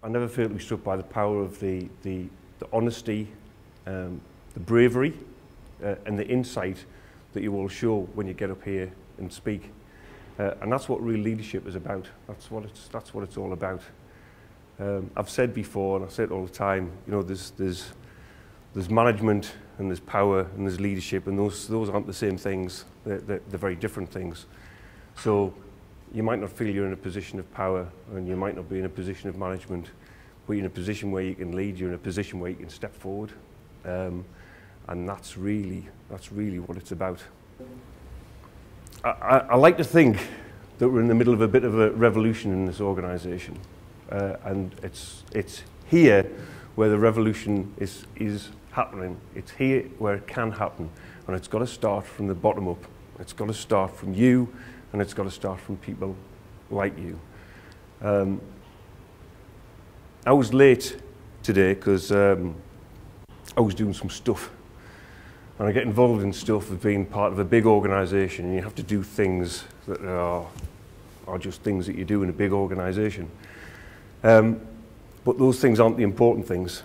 I never fail to be struck by the power of the honesty, the bravery, and the insight that you all show when you get up here and speak. And that's what real leadership is about. That's what it's all about. I've said before, and I say it all the time, you know, there's management and there's power and there's leadership, and those aren't the same things. They're very different things. So you might not feel you're in a position of power, and you might not be in a position of management, but you're in a position where you can lead, you're in a position where you can step forward. And that's really what it's about. I like to think that we're in the middle of a bit of a revolution in this organisation, and it's here where the revolution is happening. It's here where it can happen, and it's got to start from the bottom up. It's got to start from you, and it's got to start from people like you. I was late today because I was doing some stuff. And I get involved in stuff of being part of a big organisation, and you have to do things that are just things that you do in a big organisation. But those things aren't the important things.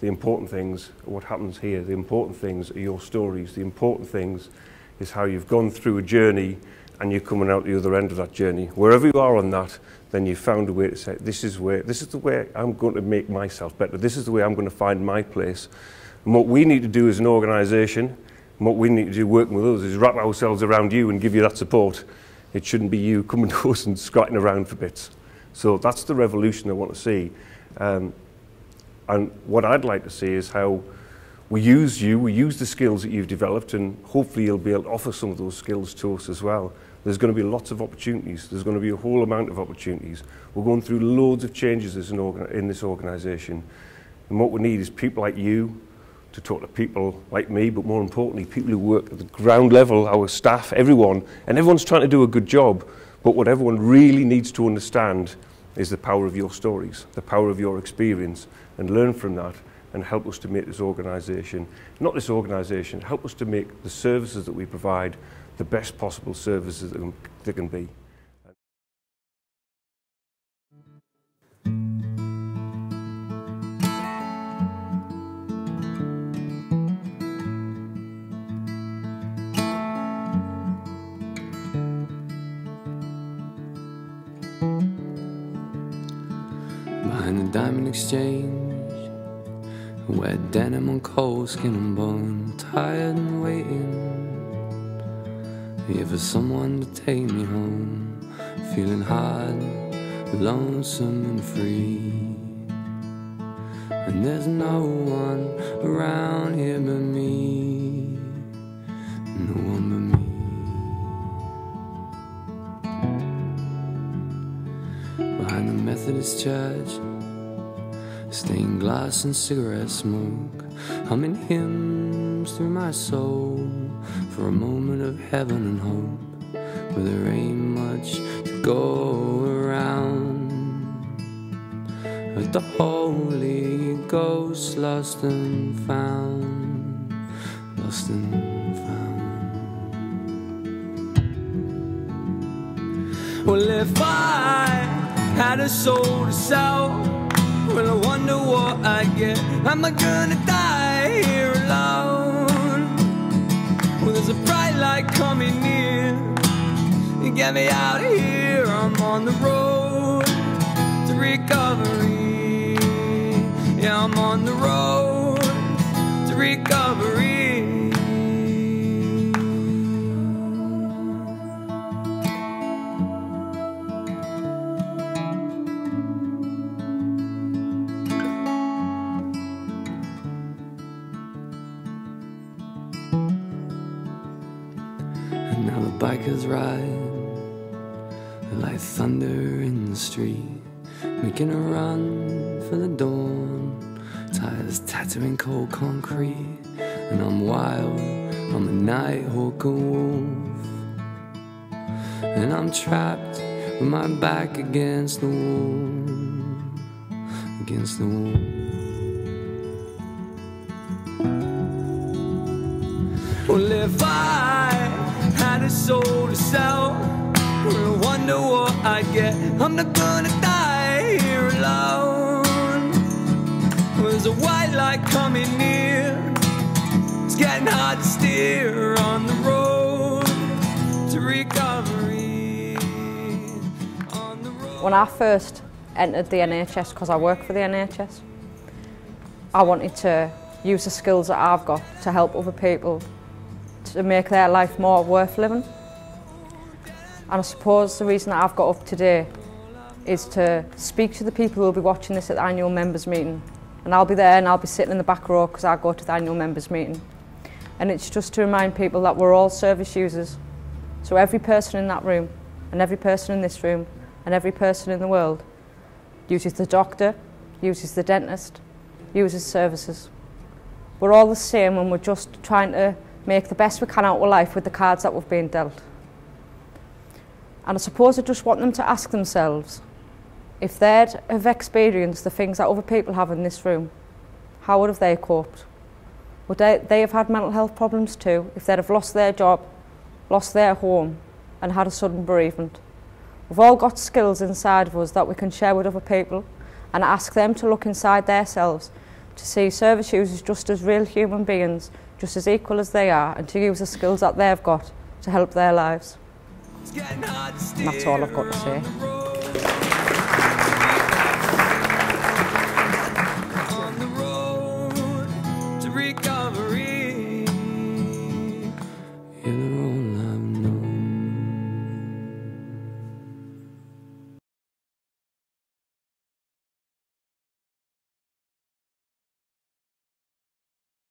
The important things are what happens here. The important things are your stories. The important things is how you've gone through a journey and you're coming out the other end of that journey. Wherever you are on that, then you've found a way to say, this is the way I'm going to make myself better. This is the way I'm going to find my place. And what we need to do as an organisation, and what we need to do working with others, is wrap ourselves around you and give you that support. It shouldn't be you coming to us and scratching around for bits. So that's the revolution I want to see. And what I'd like to see is how we use the skills that you've developed, and hopefully you'll be able to offer some of those skills to us as well. There's going to be lots of opportunities. There's going to be a whole amount of opportunities. We're going through loads of changes in this organisation. And what we need is people like you to talk to people like me, but more importantly, people who work at the ground level, our staff, everyone. And everyone's trying to do a good job. But what everyone really needs to understand is the power of your stories, the power of your experience, and learn from that and help us to make this organisation, not this organisation, help us to make the services that we provide the best possible services that can be. Behind the diamond exchange, wet denim on cold skin and bone, tired and waiting, here for someone to take me home, feeling hard, lonesome and free. And there's no one around here but me, no one but me. Behind the Methodist church, stained glass and cigarette smoke, humming hymns through my soul, for a moment of heaven and hope, where there ain't much to go around. With the Holy Ghost lost and found, lost and found. Well, if I had a soul to sell, well, I wonder what I'd get. Am I gonna die here alone? Well, there's a bright light coming near. You get me out of here. I'm on the road to recovery. Yeah, I'm on the road to recovery. And now the bikers ride like thunder in the street, making a run for the dawn, tires tattooing cold concrete. And I'm wild, I'm a night hawker wolf, and I'm trapped with my back against the wall, against the wall. Well, if I had a soul to sell, I wonder what I'd get. I'm not gonna die here alone. There's a white light coming near. It's getting hard to steer on the road to recovery. On the road. When I first entered the NHS, because I work for the NHS, I wanted to use the skills that I've got to help other people to make their life more worth living. And I suppose the reason that I've got up today is to speak to the people who will be watching this at the annual members meeting. And I'll be there and I'll be sitting in the back row because I go to the annual members meeting. And it's just to remind people that we're all service users. So every person in that room, and every person in this room, and every person in the world uses the doctor, uses the dentist, uses services. We're all the same and we're just trying to make the best we can out of life with the cards that we've been dealt. And I suppose I just want them to ask themselves, if they'd have experienced the things that other people have in this room, how would have they coped? Would they have had mental health problems too, if they'd have lost their job, lost their home, and had a sudden bereavement? We've all got skills inside of us that we can share with other people and ask them to look inside themselves to see service users just as real human beings, just as equal as they are, and to use the skills that they've got to help their lives. And that's all I've got to say.